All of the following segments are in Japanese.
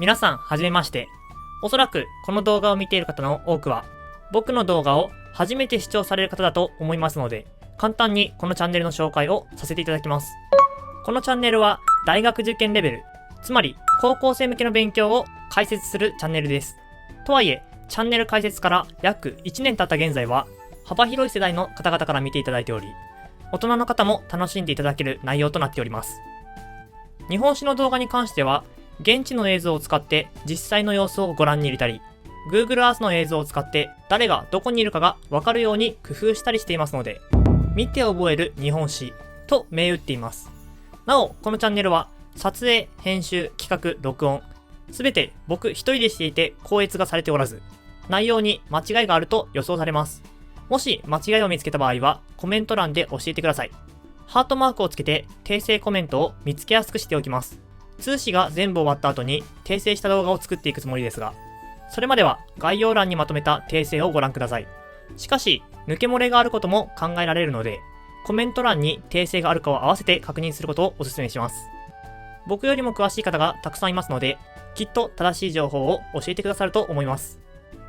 皆さんはじめまして。おそらくこの動画を見ている方の多くは僕の動画を初めて視聴される方だと思いますので、簡単にこのチャンネルの紹介をさせていただきます。このチャンネルは大学受験レベル、つまり高校生向けの勉強を解説するチャンネルです。とはいえ、チャンネル開設から約1年経った現在は幅広い世代の方々から見ていただいており、大人の方も楽しんでいただける内容となっております。日本史の動画に関しては、現地の映像を使って実際の様子をご覧に入れたり、Google Earth の映像を使って誰がどこにいるかがわかるように工夫したりしていますので、見て覚える日本史と銘打っています。なお、このチャンネルは撮影、編集、企画、録音、すべて僕一人でしていて校閲がされておらず、内容に間違いがあると予想されます。もし間違いを見つけた場合はコメント欄で教えてください。ハートマークをつけて訂正コメントを見つけやすくしておきます。通知が全部終わった後に訂正した動画を作っていくつもりですが、それまでは概要欄にまとめた訂正をご覧ください。しかし、抜け漏れがあることも考えられるので、コメント欄に訂正があるかを合わせて確認することをお勧めします。僕よりも詳しい方がたくさんいますので、きっと正しい情報を教えてくださると思います。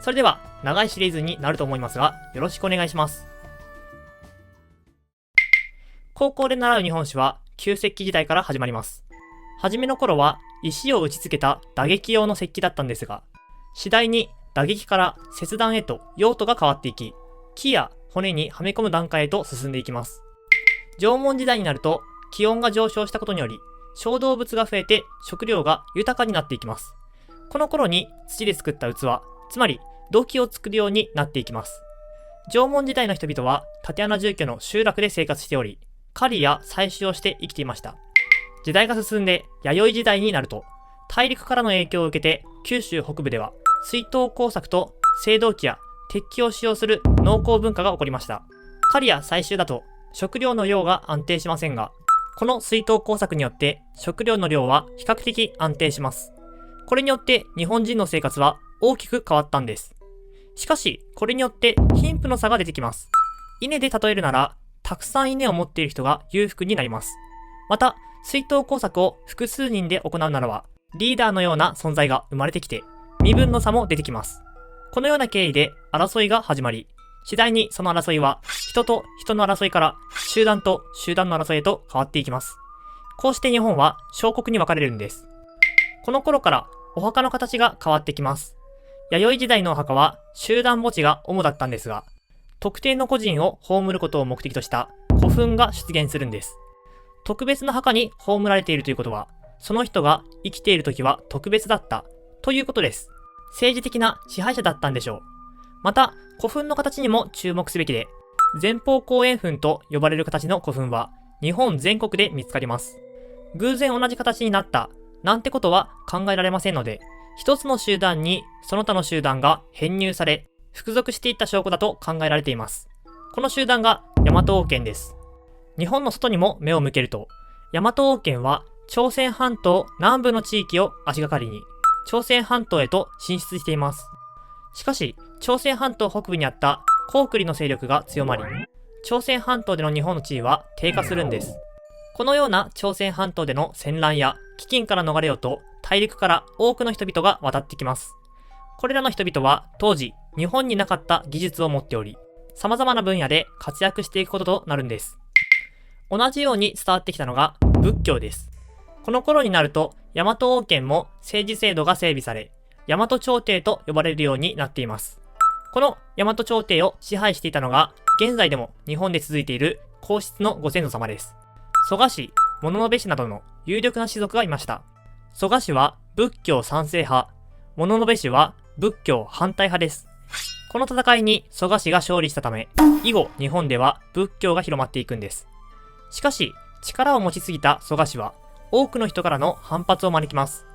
それでは、長いシリーズになると思いますが、よろしくお願いします。高校で習う日本史は、旧石器時代から始まります。初めの頃は、石を打ち付けた打撃用の石器だったんですが、次第に打撃から切断へと用途が変わっていき、木や骨にはめ込む段階へと進んでいきます。縄文時代になると、気温が上昇したことにより、小動物が増えて食料が豊かになっていきます。この頃に土で作った器、つまり土器を作るようになっていきます。縄文時代の人々は竪穴住居の集落で生活しており、狩りや採集をして生きていました。時代が進んで弥生時代になると、大陸からの影響を受けて九州北部では水筒工作と青銅器や鉄器を使用する農耕文化が起こりました。狩りや採集だと食料の量が安定しませんが、この水筒工作によって食料の量は比較的安定します。これによって日本人の生活は大きく変わったんです。しかし、これによって貧富の差が出てきます。稲で例えるなら、たくさん稲を持っている人が裕福になります。また、水筒工作を複数人で行うならば、リーダーのような存在が生まれてきて、身分の差も出てきます。このような経緯で争いが始まり、次第にその争いは人と人の争いから集団と集団の争いへと変わっていきます。こうして日本は小国に分かれるんです。この頃からお墓の形が変わってきます。弥生時代のお墓は集団墓地が主だったんですが、特定の個人を葬ることを目的とした古墳が出現するんです。特別な墓に葬られているということは、その人が生きている時は特別だったということです。政治的な支配者だったんでしょう。また、古墳の形にも注目すべきで、前方後円墳と呼ばれる形の古墳は日本全国で見つかります。偶然同じ形になったなんてことは考えられませんので、一つの集団にその他の集団が編入され、服属していった証拠だと考えられています。この集団が大和王権です。日本の外にも目を向けると、大和王権は朝鮮半島南部の地域を足がかりに、朝鮮半島へと進出しています。しかし、朝鮮半島北部にあった高句麗の勢力が強まり、朝鮮半島での日本の地位は低下するんです。このような朝鮮半島での戦乱や飢饉から逃れようと、大陸から多くの人々が渡ってきます。これらの人々は当時、日本になかった技術を持っており、様々な分野で活躍していくこととなるんです。同じように伝わってきたのが仏教です。この頃になると、大和王権も政治制度が整備され、大和朝廷と呼ばれるようになっています。この大和朝廷を支配していたのが、現在でも日本で続いている皇室のご先祖様です。蘇我氏、物部氏などの有力な氏族がいました。蘇我氏は仏教賛成派、物部氏は仏教反対派です。この戦いに蘇我氏が勝利したため、以後日本では仏教が広まっていくんです。しかし、力を持ちすぎた蘇我氏は、多くの人からの反発を招きます。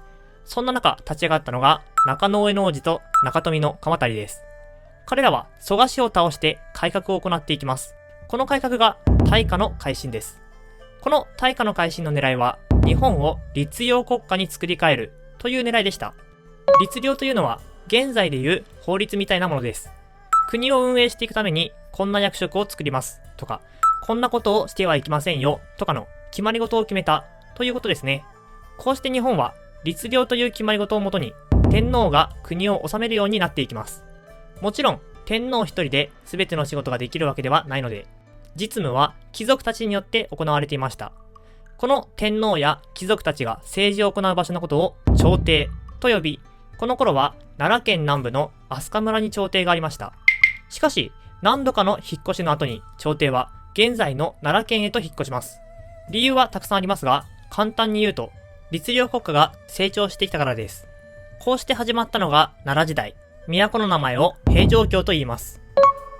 そんな中、立ち上がったのが、中野上の王子と中富の鎌足です。彼らは蘇我氏を倒して改革を行っていきます。この改革が大化の改新です。この大化の改新の狙いは、日本を律令国家に作り変えるという狙いでした。律令というのは、現在でいう法律みたいなものです。国を運営していくために、こんな役職を作りますとか、こんなことをしてはいけませんよとかの決まり事を決めたということですね。こうして日本は律令という決まり事をもとに、天皇が国を治めるようになっていきます。もちろん、天皇一人で全ての仕事ができるわけではないので、実務は貴族たちによって行われていました。この天皇や貴族たちが政治を行う場所のことを朝廷と呼び、この頃は奈良県南部の飛鳥村に朝廷がありました。しかし、何度かの引っ越しの後に朝廷は現在の奈良県へと引っ越します。理由はたくさんありますが、簡単に言うと、律令国家が成長してきたからです。こうして始まったのが奈良時代。都の名前を平城京と言います。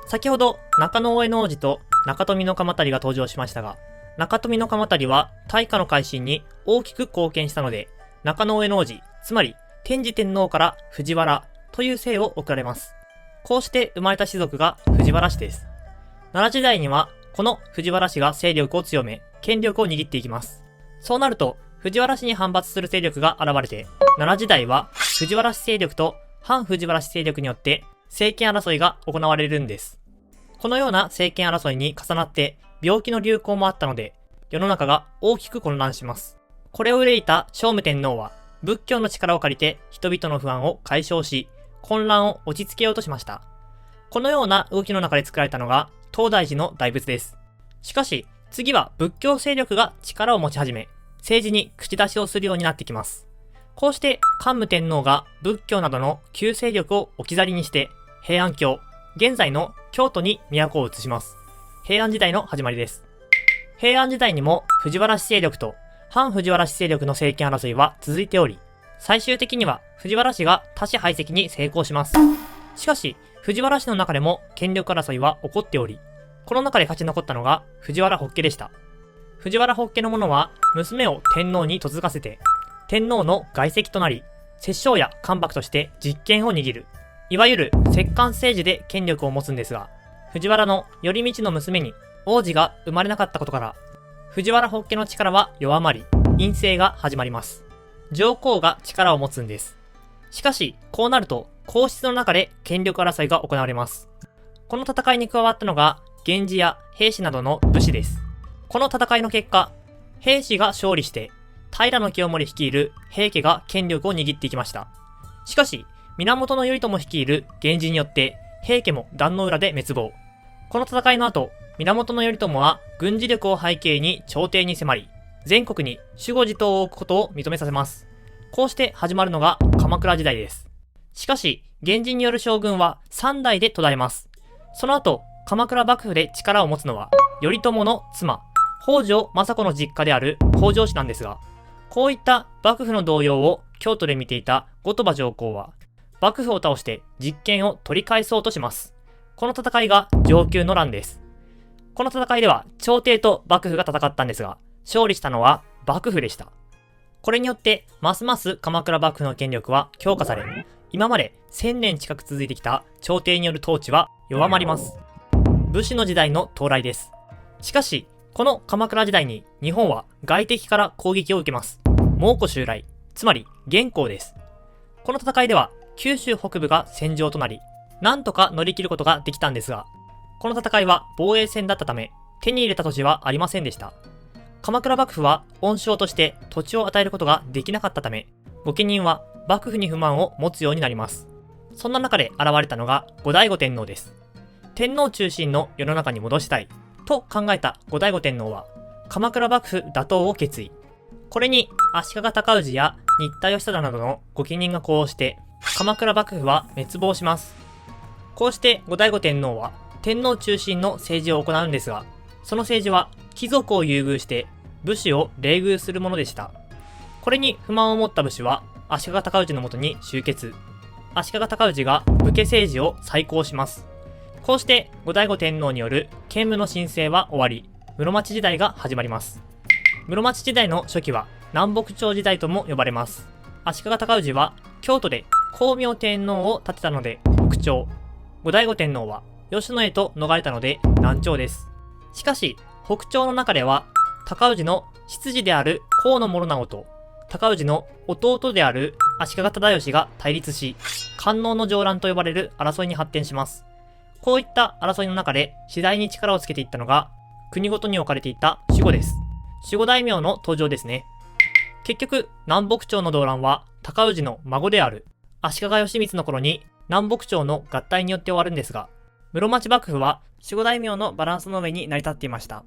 先ほど中野大江王子と中富鎌足が登場しましたが、中富鎌足は大化の改新に大きく貢献したので、中野大江王子、つまり天智天皇から藤原という姓を贈られます。こうして生まれた氏族が藤原氏です。奈良時代にはこの藤原氏が勢力を強め、権力を握っていきます。そうなると、藤原氏に反発する勢力が現れて、奈良時代は藤原氏勢力と反藤原氏勢力によって政権争いが行われるんです。このような政権争いに重なって病気の流行もあったので、世の中が大きく混乱します。これを憂いた聖武天皇は仏教の力を借りて人々の不安を解消し、混乱を落ち着けようとしました。このような動きの中で作られたのが東大寺の大仏です。しかし、次は仏教勢力が力を持ち始め、政治に口出しをするようになってきます。こうして桓武天皇が仏教などの旧勢力を置き去りにして平安京、現在の京都に都を移します。平安時代の始まりです。平安時代にも藤原氏勢力と反藤原氏勢力の政権争いは続いており、最終的には藤原氏が他氏排斥に成功します。しかし、藤原氏の中でも権力争いは起こっており、この中で勝ち残ったのが藤原北家でした。藤原北家の者は娘を天皇に嫁がせて、天皇の外戚となり、摂政や関白として実権を握る。いわゆる摂関政治で権力を持つんですが、藤原の頼道の娘に王子が生まれなかったことから、藤原北家の力は弱まり、院政が始まります。上皇が力を持つんです。しかし、こうなると、皇室の中で権力争いが行われます。この戦いに加わったのが、源氏や平氏などの武士です。この戦いの結果、平氏が勝利して、平清盛率いる平家が権力を握っていきました。しかし、源頼朝率いる源氏によって、平家も壇の浦で滅亡。この戦いの後、源頼朝は軍事力を背景に朝廷に迫り、全国に守護地頭を置くことを認めさせます。こうして始まるのが鎌倉時代です。しかし、源氏による将軍は3代で途絶えます。その後、鎌倉幕府で力を持つのは、頼朝の妻、北条政子の実家である北条氏なんですが、こういった幕府の動揺を京都で見ていた後鳥羽上皇は、幕府を倒して実権を取り返そうとします。この戦いが承久の乱です。この戦いでは朝廷と幕府が戦ったんですが、勝利したのは幕府でした。これによって、ますます鎌倉幕府の権力は強化され、今まで1000年近く続いてきた朝廷による統治は弱まります。武士の時代の到来です。しかし、この鎌倉時代に日本は外敵から攻撃を受けます。蒙古襲来、つまり元寇です。この戦いでは九州北部が戦場となり、なんとか乗り切ることができたんですが、この戦いは防衛戦だったため、手に入れた土地はありませんでした。鎌倉幕府は恩賞として土地を与えることができなかったため、御家人は幕府に不満を持つようになります。そんな中で現れたのが後醍醐天皇です。天皇中心の世の中に戻したいと考えた後醍醐天皇は、鎌倉幕府打倒を決意。これに足利尊氏や新田義貞などの御家人が呼応して、鎌倉幕府は滅亡します。こうして後醍醐天皇は天皇中心の政治を行うんですが、その政治は貴族を優遇して武士を冷遇するものでした。これに不満を持った武士は足利尊氏のもとに集結。足利尊氏が武家政治を再興します。こうして後醍醐天皇による建武の申請は終わり、室町時代が始まります。室町時代の初期は南北朝時代とも呼ばれます。足利尊氏は京都で光明天皇を建てたので北朝。後醍醐天皇は吉野へと逃れたので南朝です。しかし、北朝の中では、尊氏の執事である河野諸直と、尊氏の弟である足利忠義が対立し、官能の上乱と呼ばれる争いに発展します。こういった争いの中で次第に力をつけていったのが、国ごとに置かれていた守護です。守護大名の登場ですね。結局、南北朝の動乱は高氏の孫である足利義満の頃に南北朝の合体によって終わるんですが、室町幕府は守護大名のバランスの上に成り立っていました。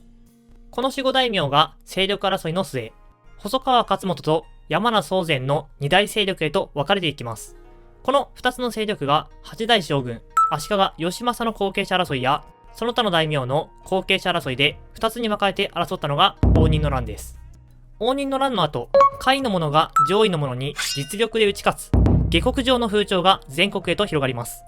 この守護大名が勢力争いの末、細川勝元と山名宗全の二大勢力へと分かれていきます。この二つの勢力が八代将軍足利義政の後継者争いや、その他の大名の後継者争いで二つに分かれて争ったのが応仁の乱です。応仁の乱の後、下位の者が上位の者に実力で打ち勝つ下克上の風潮が全国へと広がります。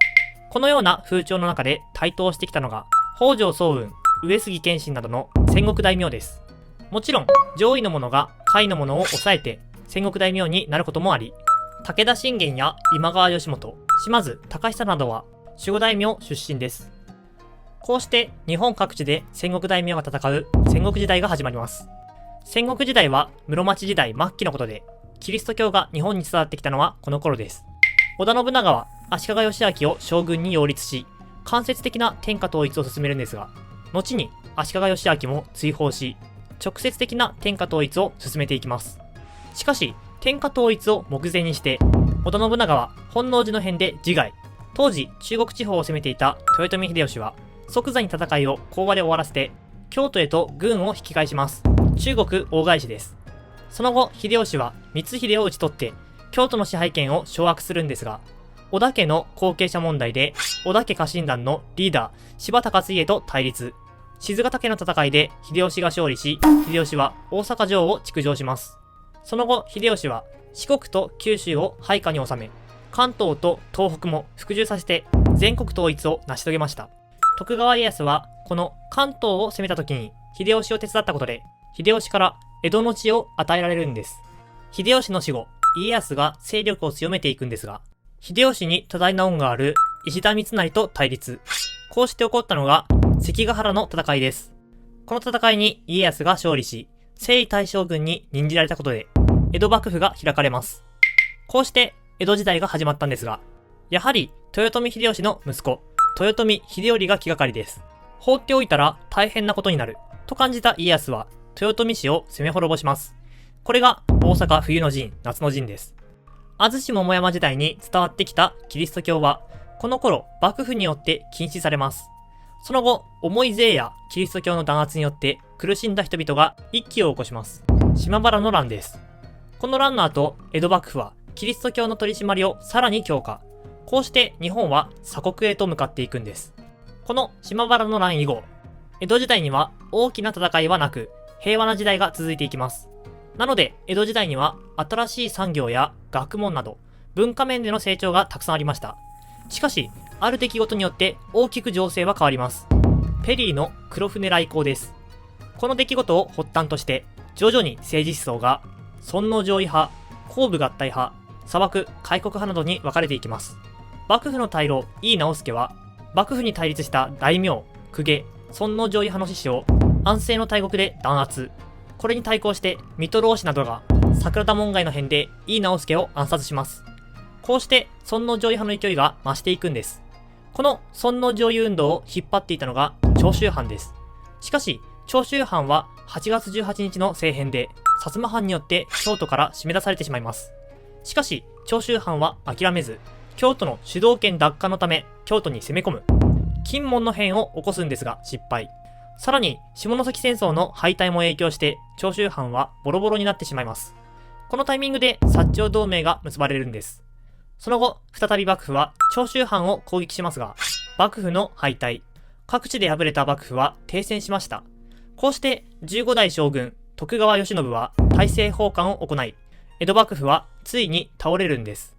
このような風潮の中で台頭してきたのが北条早雲、上杉謙信などの戦国大名です。もちろん上位の者が下位の者を抑えて戦国大名になることもあり、武田信玄や今川義元、島津隆久などは守護大名出身です。こうして日本各地で戦国大名が戦う戦国時代が始まります。戦国時代は室町時代末期のことで、キリスト教が日本に伝わってきたのはこの頃です。織田信長は足利義昭を将軍に擁立し、間接的な天下統一を進めるんですが、後に足利義昭も追放し、直接的な天下統一を進めていきます。しかし、天下統一を目前にして、織田信長は本能寺の変で自害。当時、中国地方を攻めていた豊臣秀吉は、即座に戦いを講和で終わらせて、京都へと軍を引き返します。中国大返しです。その後、秀吉は光秀を討ち取って、京都の支配権を掌握するんですが、織田家の後継者問題で、織田家家臣団のリーダー、柴田勝家と対立。賤ヶ岳の戦いで秀吉が勝利し、秀吉は大阪城を築城します。その後、秀吉は四国と九州を配下に収め、関東と東北も服従させて全国統一を成し遂げました。徳川家康はこの関東を攻めた時に秀吉を手伝ったことで、秀吉から江戸の地を与えられるんです。秀吉の死後、家康が勢力を強めていくんですが、秀吉に多大な恩がある石田三成と対立。こうして起こったのが関ヶ原の戦いです。この戦いに家康が勝利し、征夷大将軍に任じられたことで、江戸幕府が開かれます。こうして江戸時代が始まったんですが、やはり豊臣秀吉の息子、豊臣秀頼が気がかりです。放っておいたら大変なことになる、と感じた家康は、豊臣氏を攻め滅ぼします。これが大阪冬の陣、夏の陣です。安土桃山時代に伝わってきたキリスト教は、この頃幕府によって禁止されます。その後、重い税やキリスト教の弾圧によって苦しんだ人々が一揆を起こします。島原の乱です。この乱の後、江戸幕府はキリスト教の取り締まりをさらに強化。こうして日本は鎖国へと向かっていくんです。この島原の乱以後、江戸時代には大きな戦いはなく、平和な時代が続いていきます。なので、江戸時代には新しい産業や学問など、文化面での成長がたくさんありました。しかし、ある出来事によって大きく情勢は変わります。ペリーの黒船来航です。この出来事を発端として、徐々に政治思想が、尊王攘夷派、公武合体派、砂漠、開国派などに分かれていきます。幕府の大老、井伊直弼は、幕府に対立した大名、公家、尊王攘夷派の志士を安政の大国で弾圧。これに対抗して水戸浪士などが桜田門外の変で井伊直弼を暗殺します。こうして尊王攘夷派の勢いが増していくんです。この尊王攘夷運動を引っ張っていたのが長州藩です。しかし長州藩は8月18日の政変で薩摩藩によって京都から締め出されてしまいます。しかし長州藩は諦めず、京都の主導権奪還のため京都に攻め込む。金門の変を起こすんですが失敗。さらに下関戦争の敗退も影響して長州藩はボロボロになってしまいます。このタイミングで薩長同盟が結ばれるんです。その後再び幕府は長州藩を攻撃しますが、幕府の敗退。各地で敗れた幕府は停戦しました。こうして15代将軍徳川慶喜は大政奉還を行い、江戸幕府はついに倒れるんです。